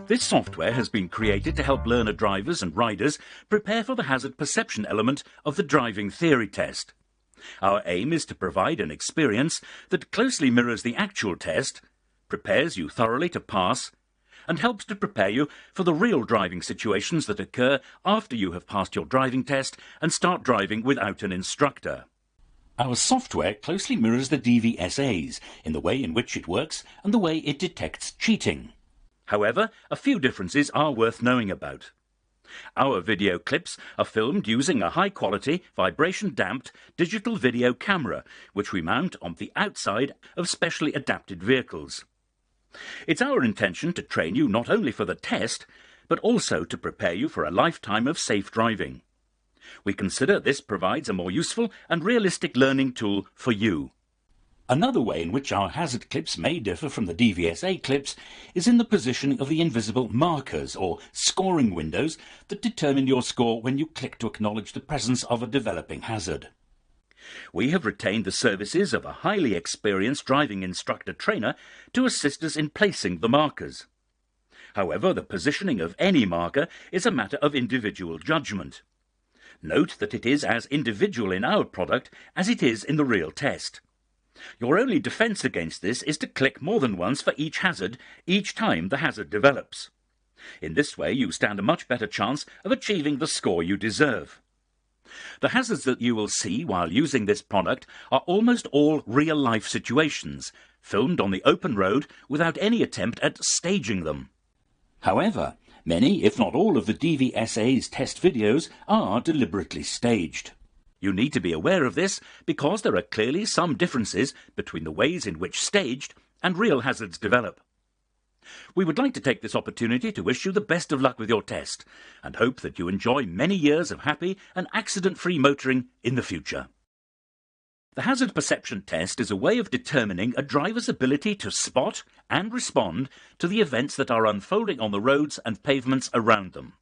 This software has been created to help learner drivers and riders prepare for the hazard perception element of the driving theory test. Our aim is to provide an experience that closely mirrors the actual test, prepares you thoroughly to pass, and helps to prepare you for the real driving situations that occur after you have passed your driving test and start driving without an instructor. Our software closely mirrors the DVSA's in the way in which it works and the way it detects cheating. However, a few differences are worth knowing about. Our video clips are filmed using a high-quality, vibration-damped digital video camera, which we mount on the outside of specially adapted vehicles. It's our intention to train you not only for the test, but also to prepare you for a lifetime of safe driving. We consider this provides a more useful and realistic learning tool for you. Another way in which our hazard clips may differ from the DVSA clips is in the positioning of the invisible markers or scoring windows that determine your score when you click to acknowledge the presence of a developing hazard. We have retained the services of a highly experienced driving instructor trainer to assist us in placing the markers. However, the positioning of any marker is a matter of individual judgment. Note that it is as individual in our product as it is in the real test. Your only defence against this is to click more than once for each hazard each time the hazard develops. In this way you stand a much better chance of achieving the score you deserve. The hazards that you will see while using this product are almost all real-life situations, filmed on the open road without any attempt at staging them. However, many, if not all, of the DVSA's test videos are deliberately staged. You need to be aware of this because there are clearly some differences between the ways in which staged and real hazards develop. We would like to take this opportunity to wish you the best of luck with your test and hope that you enjoy many years of happy and accident-free motoring in the future. The hazard perception test is a way of determining a driver's ability to spot and respond to the events that are unfolding on the roads and pavements around them.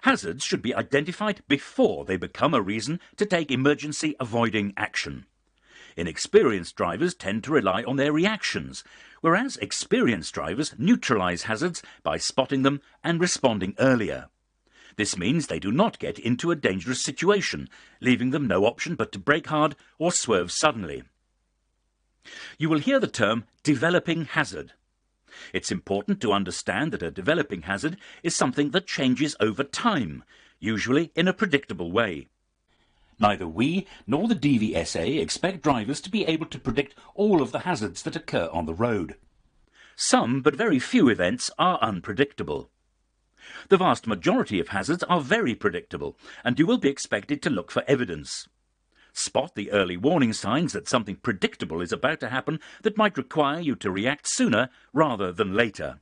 Hazards should be identified before they become a reason to take emergency avoiding action. Inexperienced drivers tend to rely on their reactions, whereas experienced drivers neutralise hazards by spotting them and responding earlier. This means they do not get into a dangerous situation, leaving them no option but to brake hard or swerve suddenly. You will hear the term developing hazard. It's important to understand that a developing hazard is something that changes over time, usually in a predictable way. Neither we nor the DVSA expect drivers to be able to predict all of the hazards that occur on the road. Some, but very few events are unpredictable. The vast majority of hazards are very predictable, and you will be expected to look for evidence. Spot the early warning signs that something predictable is about to happen that might require you to react sooner rather than later.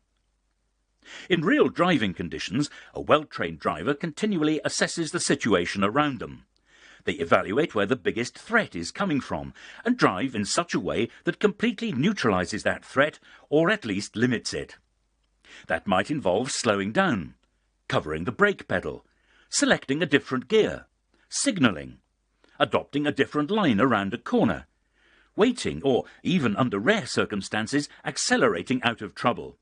In real driving conditions, a well-trained driver continually assesses the situation around them. They evaluate where the biggest threat is coming from and drive in such a way that completely neutralises that threat or at least limits it. That might involve slowing down, covering the brake pedal, selecting a different gear, signalling, adopting a different line around a corner, waiting or, even under rare circumstances, accelerating out of trouble.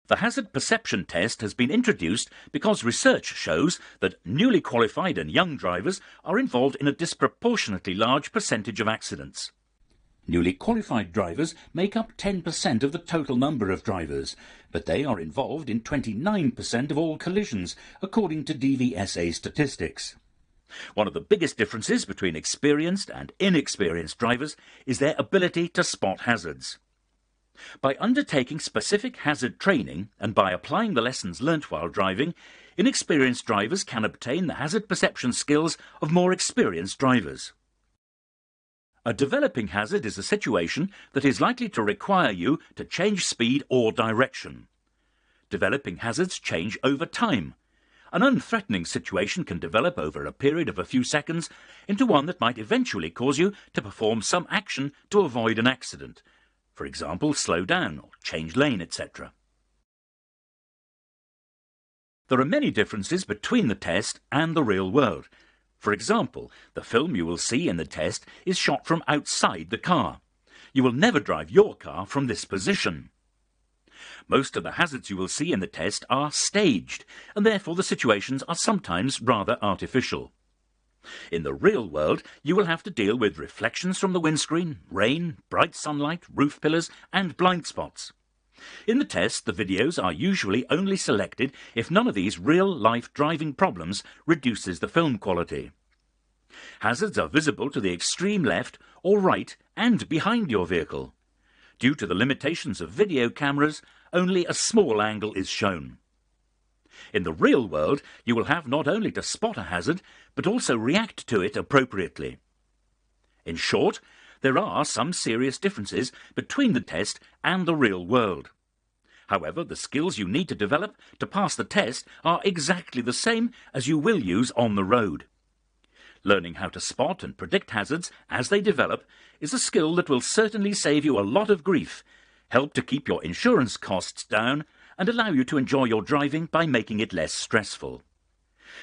The hazard perception test has been introduced because research shows that newly qualified and young drivers are involved in a disproportionately large percentage of accidents. Newly qualified drivers make up 10% of the total number of drivers, but they are involved in 29% of all collisions, according to DVSA statistics. One of the biggest differences between experienced and inexperienced drivers is their ability to spot hazards. By undertaking specific hazard training and by applying the lessons learnt while driving, inexperienced drivers can obtain the hazard perception skills of more experienced drivers. A developing hazard is a situation that is likely to require you to change speed or direction. Developing hazards change over time. An unthreatening situation can develop over a period of a few seconds into one that might eventually cause you to perform some action to avoid an accident. For example, slow down or change lane, etc. There are many differences between the test and the real world. For example, the film you will see in the test is shot from outside the car. You will never drive your car from this position. Most of the hazards you will see in the test are staged, and therefore the situations are sometimes rather artificial. In the real world, you will have to deal with reflections from the windscreen, rain, bright sunlight, roof pillars, and blind spots. In the test, the videos are usually only selected if none of these real-life driving problems reduces the film quality. Hazards are visible to the extreme left or right and behind your vehicle. Due to the limitations of video cameras, only a small angle is shown. In the real world, you will have not only to spot a hazard, but also react to it appropriately. In short, there are some serious differences between the test and the real world. However, the skills you need to develop to pass the test are exactly the same as you will use on the road. Learning how to spot and predict hazards as they develop is a skill that will certainly save you a lot of grief, help to keep your insurance costs down, and allow you to enjoy your driving by making it less stressful.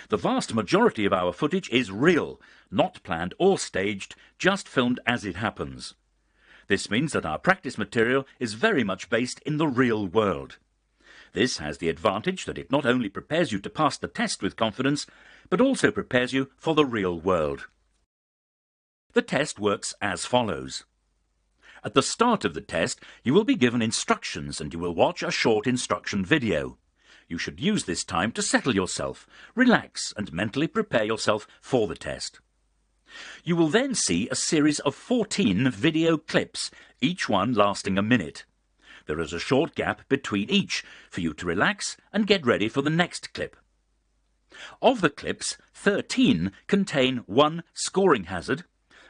The vast majority of our footage is real, not planned or staged, just filmed as it happens. This means that our practice material is very much based in the real world. This has the advantage that it not only prepares you to pass the test with confidence, but also prepares you for the real world. The test works as follows. At the start of the test, you will be given instructions and you will watch a short instruction video. You should use this time to settle yourself, relax, and mentally prepare yourself for the test. You will then see a series of 14 video clips, each one lasting a minute. There is a short gap between each for you to relax and get ready for the next clip. Of the clips, 13 contain one scoring hazard,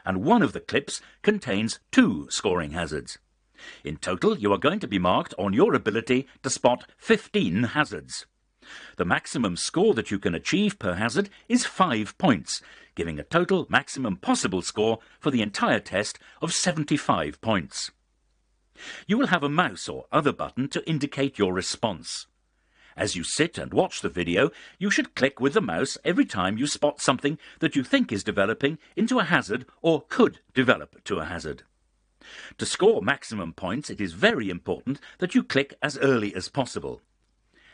and one of the clips contains 2 scoring hazards. In total, you are going to be marked on your ability to spot 15 hazards. The maximum score that you can achieve per hazard is 5 points, giving a total maximum possible score for the entire test of 75 points. You will have a mouse or other button to indicate your response. As you sit and watch the video, you should click with the mouse every time you spot something that you think is developing into a hazard or could develop to a hazard. To score maximum points, it is very important that you click as early as possible.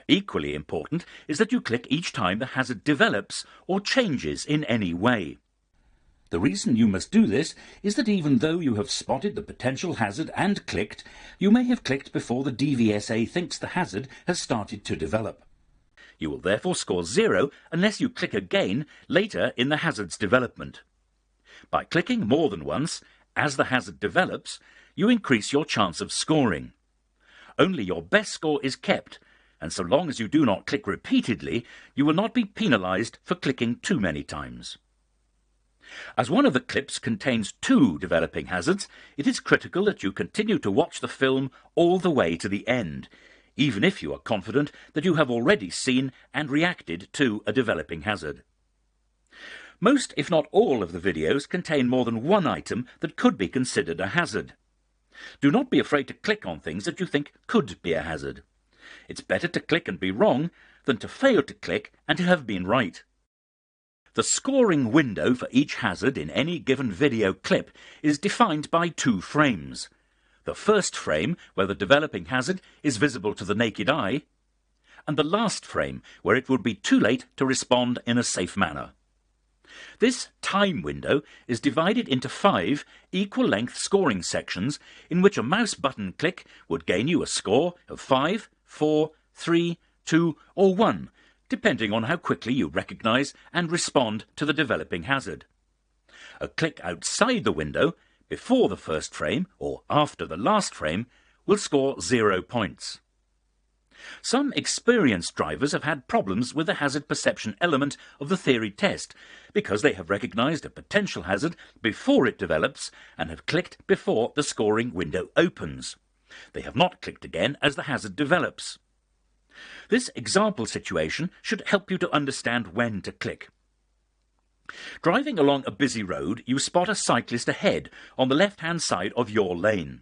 Equally important is that you click each time the hazard develops or changes in any way. The reason you must do this is that even though you have spotted the potential hazard and clicked, you may have clicked before the DVSA thinks the hazard has started to develop. You will therefore score 0 unless you click again later in the hazard's development. By clicking more than once, as the hazard develops, you increase your chance of scoring. Only your best score is kept, and so long as you do not click repeatedly, you will not be penalised for clicking too many times. As one of the clips contains 2 developing hazards, it is critical that you continue to watch the film all the way to the end, even if you are confident that you have already seen and reacted to a developing hazard. Most, if not all, of the videos contain more than one item that could be considered a hazard. Do not be afraid to click on things that you think could be a hazard. It's better to click and be wrong than to fail to click and to have been right. The scoring window for each hazard in any given video clip is defined by 2 frames. The first frame, where the developing hazard is visible to the naked eye, and the last frame, where it would be too late to respond in a safe manner. This time window is divided into 5 equal-length scoring sections in which a mouse button click would gain you a score of 5, 4, 3, 2 or 1, depending on how quickly you recognise and respond to the developing hazard. A click outside the window, before the first frame or after the last frame, will score 0 points. Some experienced drivers have had problems with the hazard perception element of the theory test because they have recognised a potential hazard before it develops and have clicked before the scoring window opens. They have not clicked again as the hazard develops. This example situation should help you to understand when to click. Driving along a busy road, you spot a cyclist ahead on the left-hand side of your lane.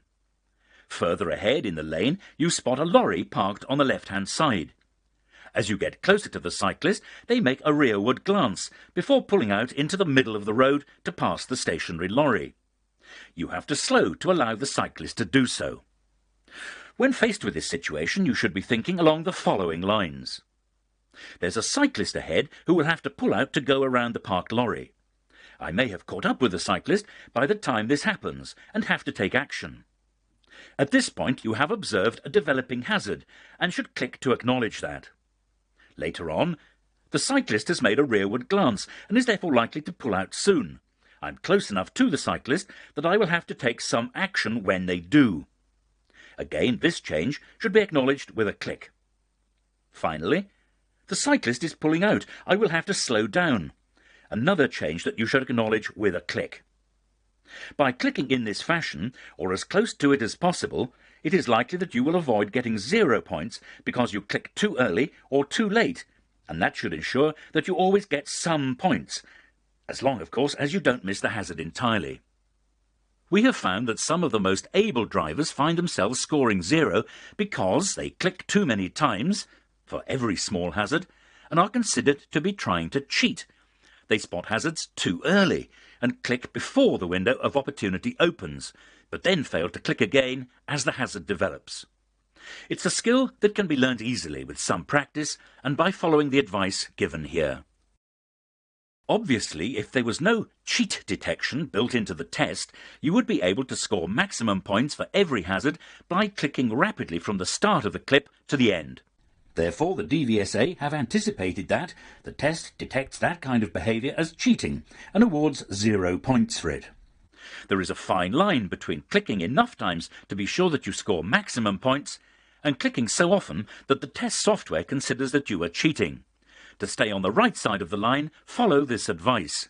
Further ahead in the lane, you spot a lorry parked on the left-hand side. As you get closer to the cyclist, they make a rearward glance before pulling out into the middle of the road to pass the stationary lorry. You have to slow to allow the cyclist to do so. When faced with this situation, you should be thinking along the following lines. There's a cyclist ahead who will have to pull out to go around the parked lorry. I may have caught up with the cyclist by the time this happens and have to take action. At this point, you have observed a developing hazard and should click to acknowledge that. Later on, the cyclist has made a rearward glance and is therefore likely to pull out soon. I'm close enough to the cyclist that I will have to take some action when they do. Again, this change should be acknowledged with a click. Finally, the cyclist is pulling out. I will have to slow down. Another change that you should acknowledge with a click. By clicking in this fashion, or as close to it as possible, it is likely that you will avoid getting 0 points because you click too early or too late, and that should ensure that you always get some points, as long, of course, as you don't miss the hazard entirely. We have found that some of the most able drivers find themselves scoring 0 because they click too many times, for every small hazard, and are considered to be trying to cheat. They spot hazards too early and click before the window of opportunity opens, but then fail to click again as the hazard develops. It's a skill that can be learned easily with some practice and by following the advice given here. Obviously, if there was no cheat detection built into the test, you would be able to score maximum points for every hazard by clicking rapidly from the start of the clip to the end. Therefore, the DVSA have anticipated that the test detects that kind of behaviour as cheating and awards 0 points for it. There is a fine line between clicking enough times to be sure that you score maximum points and clicking so often that the test software considers that you are cheating. To stay on the right side of the line, follow this advice.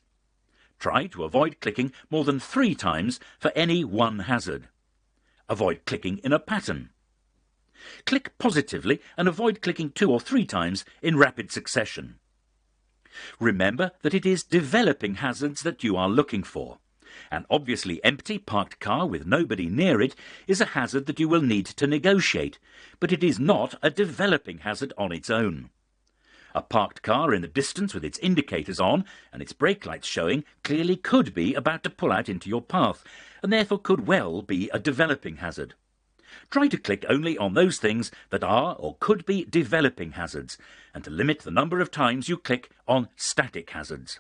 Try to avoid clicking more than 3 times for any one hazard. Avoid clicking in a pattern. Click positively and avoid clicking 2 or 3 times in rapid succession. Remember that it is developing hazards that you are looking for. An obviously empty parked car with nobody near it is a hazard that you will need to negotiate, but it is not a developing hazard on its own. A parked car in the distance with its indicators on and its brake lights showing clearly could be about to pull out into your path, and therefore could well be a developing hazard. Try to click only on those things that are or could be developing hazards, and to limit the number of times you click on static hazards.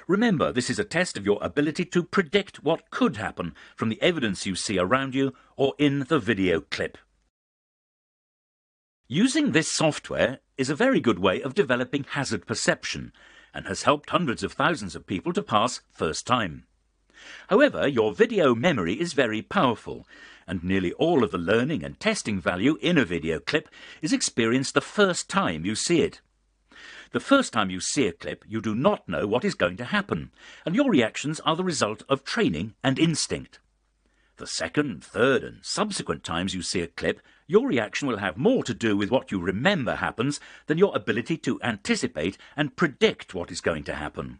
Remember, this is a test of your ability to predict what could happen from the evidence you see around you or in the video clip. Using this software is a very good way of developing hazard perception and has helped hundreds of thousands of people to pass first time. However, your video memory is very powerful, and nearly all of the learning and testing value in a video clip is experienced the first time you see it. The first time you see a clip, you do not know what is going to happen, and your reactions are the result of training and instinct. The second, third, and subsequent times you see a clip, your reaction will have more to do with what you remember happens than your ability to anticipate and predict what is going to happen.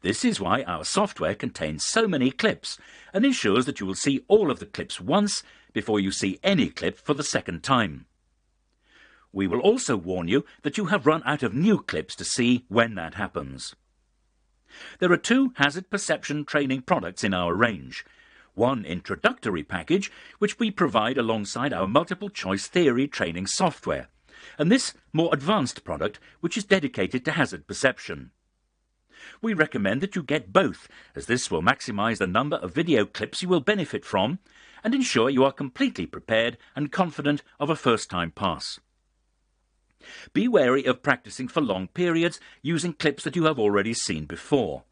This is why our software contains so many clips and ensures that you will see all of the clips once before you see any clip for the second time. We will also warn you that you have run out of new clips to see when that happens. There are 2 hazard perception training products in our range. One introductory package, which we provide alongside our multiple choice theory training software, and this more advanced product, which is dedicated to hazard perception. We recommend that you get both, as this will maximize the number of video clips you will benefit from and ensure you are completely prepared and confident of a first-time pass. Be wary of practicing for long periods using clips that you have already seen before.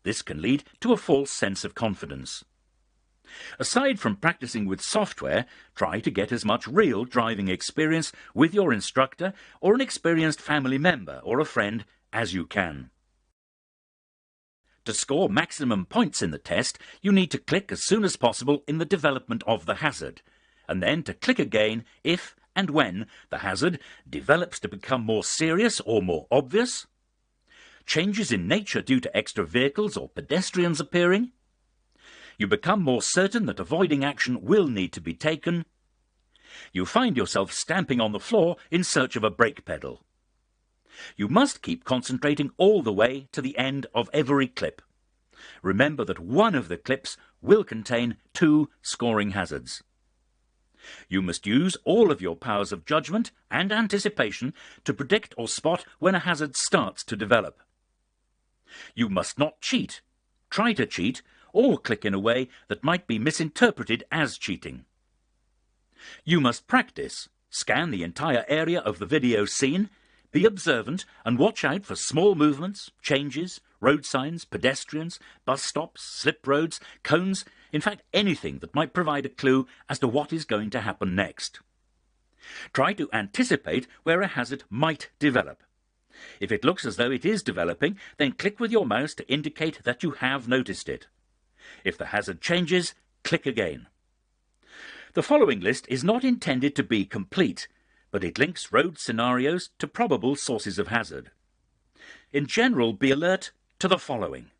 This can lead to a false sense of confidence. Aside from practicing with software, try to get as much real driving experience with your instructor or an experienced family member or a friend as you can. To score maximum points in the test, you need to click as soon as possible in the development of the hazard, and then to click again if and when the hazard develops to become more serious or more obvious, changes in nature due to extra vehicles or pedestrians appearing, you become more certain that avoiding action will need to be taken, you find yourself stamping on the floor in search of a brake pedal. You must keep concentrating all the way to the end of every clip. Remember that one of the clips will contain 2 scoring hazards. You must use all of your powers of judgment and anticipation to predict or spot when a hazard starts to develop. You must not cheat, try to cheat, or click in a way that might be misinterpreted as cheating. You must practice, scan the entire area of the video scene, be observant and watch out for small movements, changes, road signs, pedestrians, bus stops, slip roads, cones, in fact anything that might provide a clue as to what is going to happen next. Try to anticipate where a hazard might develop. If it looks as though it is developing, then click with your mouse to indicate that you have noticed it. If the hazard changes, click again. The following list is not intended to be complete, but it links road scenarios to probable sources of hazard. In general, be alert to the following.